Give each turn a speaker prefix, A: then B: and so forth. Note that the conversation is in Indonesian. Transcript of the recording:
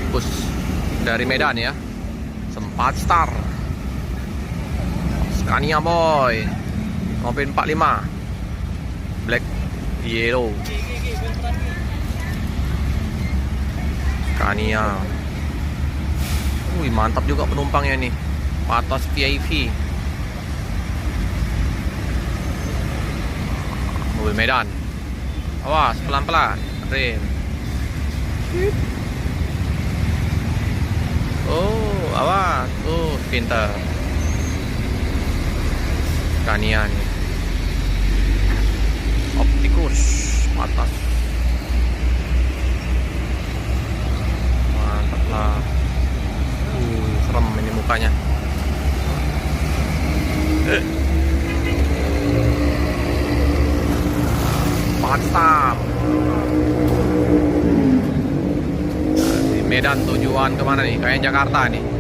A: Optimus dari Medan ya. Sempat star. Scania boy. Mobil 45. Black yellow. Scania. Wih, mantap juga penumpangnya nih. Patos VIP. Mobil Medan. Awas, pelan-pelan. Rem. Oh, awas. Oh, pintar. Scania nih. Optimus atas. Mantap lah. Serem ini mukanya. Mantap. Di Medan tujuan kemana nih? Kayak Jakarta nih.